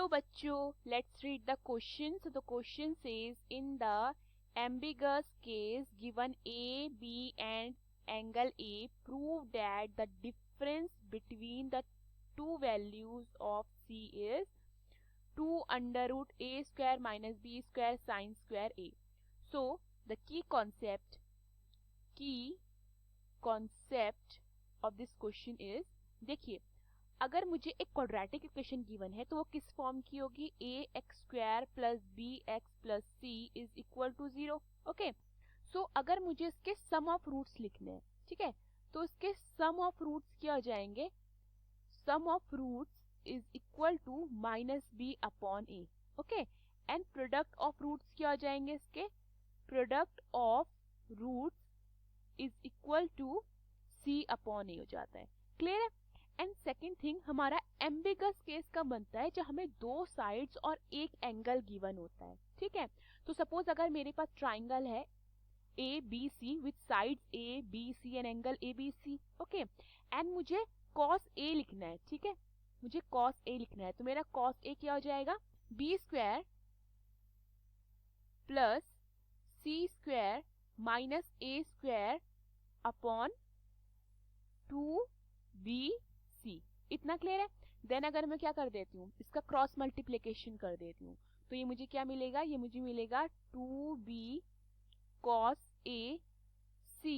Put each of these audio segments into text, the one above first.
Hello bachcho, let's read the question. So the question says, in the ambiguous case given A, B and angle A, prove that the difference between the two values of C is 2 under root A square minus B square sin square A. So the key concept of this question is, देखिए अगर मुझे एक quadratic equation given है तो वो किस form की होगी, a x square plus b x plus c is equal to 0. Okay, so अगर मुझे इसके सम ऑफ रूट्स लिखने हैं, ठीक है, तो इसके सम ऑफ रूट्स क्या हो जाएंगे, sum of roots is equal to minus b upon a. Okay, and product of roots क्या हो जाएंगे, इसके product of roots is equal to c upon a हो जाता है. क्लियर है. एंड सेकेंड थिंग, हमारा एम्बिगस केस का बनता है जब हमें दो साइड्स और एक एंगल गिवन होता है. ठीक है, तो सपोज अगर मेरे पास ट्राइंगल है A B C with sides A B C and angle A B C. Okay, and मुझे कॉस ए लिखना है. ठीक है, मुझे कॉस ए लिखना है, तो मेरा कॉस ए क्या हो जाएगा, B square plus c square minus ए स्क्वायर अपॉन 2b सी. इतना क्लियर है. देन अगर मैं क्या कर देती हूँ, इसका क्रॉस मल्टीप्लीकेशन कर देती हूँ, तो ये मुझे क्या मिलेगा, ये मुझे मिलेगा 2b cos a c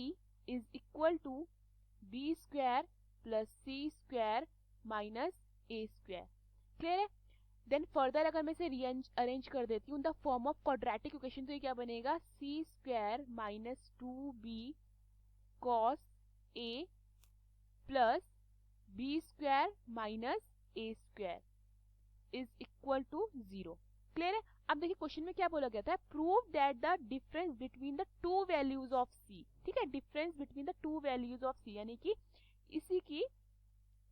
is equal to b square plus c square minus a square. Clear है. देन फर्दर अगर मैं इसे रीअरेंज कर देती हूँ the form of quadratic equation, तो ये क्या बनेगा, c square minus 2b cos a plus B square minus A square is equal to 0. Clear है. अब देखिए क्वेश्चन में क्या बोला गया था, prove that the difference between the two values of सी. ठीक है, difference between the two values of c, यानी कि इसी की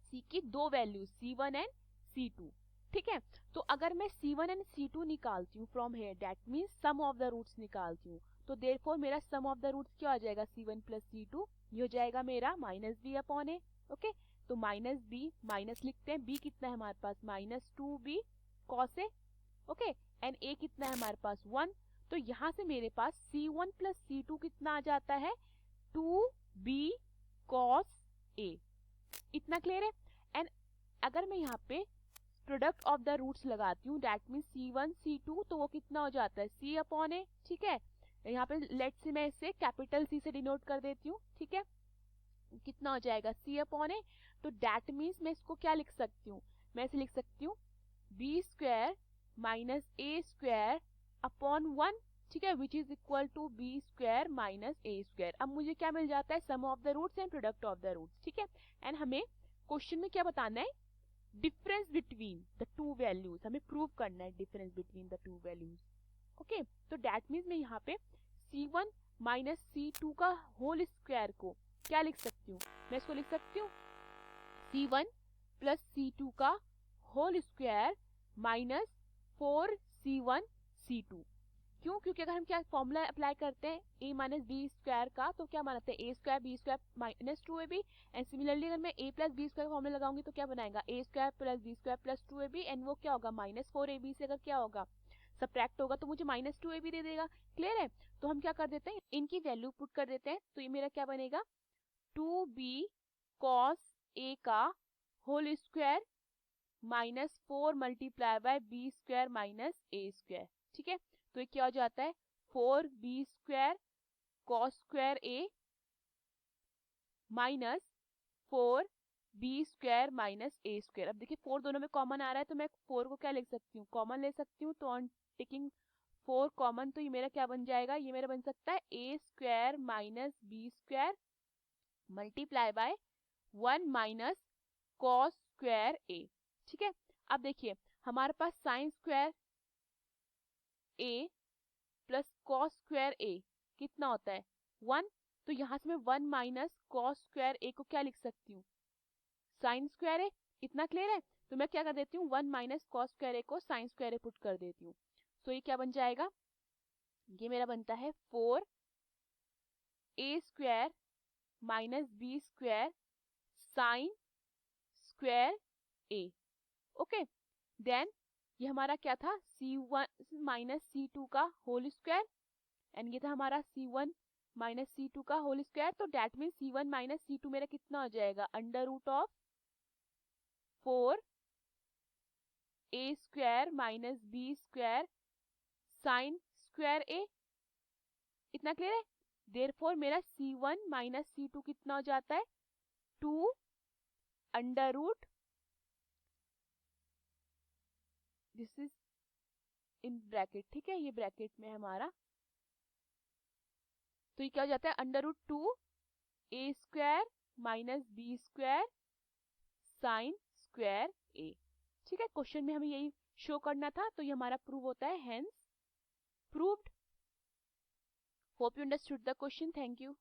सी की दो वैल्यूज C1 एंड C2. ठीक है, तो अगर मैं C1 एंड C2 निकालती हूँ from here, that means some of the roots निकालती हूँ, तो देयरफॉर मेरा सम ऑफ द रूट्स क्या हो जाएगा, C1 प्लस C2, ये हो जाएगा मेरा minus b upon a. Okay, तो माइनस बी माइनस लिखते हैं, बी कितना है हमारे पास, minus 2b cos a. Okay, and a कितना है हमारे पास 1, तो यहाँ से मेरे पास C1 प्लस C2 कितना आ जाता है, 2b कॉस ए. इतना क्लियर है. एंड अगर मैं यहाँ पे प्रोडक्ट ऑफ द रूट्स लगाती हूँ, दैट मीन्स C1 C2, तो वो कितना हो जाता है, C अपॉन ए. ठीक है, यहाँ पे लेट से मैं इसे कैपिटल C से डिनोट कर देती हूँ. ठीक है, कितना हो जाएगा, C अपॉन ए. तो दैट मीन्स मैं इसको क्या लिख सकती हूँ, मैं इसे लिख सकती हूँ बी स्क्वायर माइनस ए स्क्वायर अपॉन 1. ठीक है, which is equal to b square minus A square. अब मुझे क्या मिल जाता है, sum of the roots and product of the roots. ठीक है, एंड हमें क्वेश्चन में क्या बताना है, difference between the two values, हमें प्रूव करना है difference between the two values. Okay, तो दैट मीन्स मैं यहाँ पे C1 माइनस C2 का होल स्क्वायर को क्या लिख सकती हूँ, मैं इसको लिख सकती हूँ C1 प्लस C2 का whole square minus 4C1 C2. क्यों, क्योंकि अगर हम क्या फॉर्मूला अप्लाई करते हैं a माइनस बी स्क्वायर का, तो क्या बनाते हैं a square B square minus 2ab. And similarly अगर मैं a plus B square formula लगाऊंगी तो क्या बनाएगा, a square plus B square plus 2ab, and वो क्या होगा, माइनस 4ab से अगर क्या होगा सब्ट्रैक्ट होगा तो मुझे माइनस 2ab दे देगा. क्लियर है. तो हम क्या कर देते हैं, इनकी वैल्यू पुट कर देते हैं, तो ये मेरा क्या बनेगा, 2b cos a का whole square minus 4 multiply by B square minus A square. ठीक है, तो ये क्या हो जाता है, 4b square cos square a minus 4b square minus A square. अब देखिए 4 दोनों में कॉमन आ रहा है, तो मैं 4 को क्या लिख सकती हूँ, कॉमन ले सकती हूँ. तो ऑन टेकिंग 4 कॉमन, तो ये मेरा क्या बन जाएगा, ये मेरा बन सकता है a square minus b square multiply by 1 minus cos square a. ठीक है, अब देखिए हमारे पास sine square a plus cos square a कितना होता है, 1. तो यहाँ से मैं 1 माइनस कॉस स्क्वायर ए को क्या लिख सकती हूँ, साइन स्क्वायर ए. इतना क्लियर है. तो मैं क्या कर देती हूँ, 1 माइनस कॉस स्क्वायर ए को साइन स्क्वायर ए पुट कर देती हूँ. सो ये क्या बन जाएगा, ये मेरा बनता है 4 a square minus b square sine square a. Okay, then ये हमारा क्या था, C1 माइनस C2 का होल स्क्वायर, एंड ये था हमारा C1 माइनस C2 का होल स्क्वायर। तो that mean C1 minus C2 मेरा कितना हो जाएगा, under root of 4 A square minus B square sine square A। इतना क्लियर है। देयरफॉर मेरा C1 माइनस C2 कितना हो जाता है, 2 under root, this is in bracket, ठीक है, ये ब्रैकेट में हमारा, तो ये क्या हो जाता है, under root 2 A square minus B square sine square A। ठीक है, क्वेश्चन में हमें यही शो करना था, तो ये हमारा प्रूव होता है, hence proved. Hope you understood the question, thank you.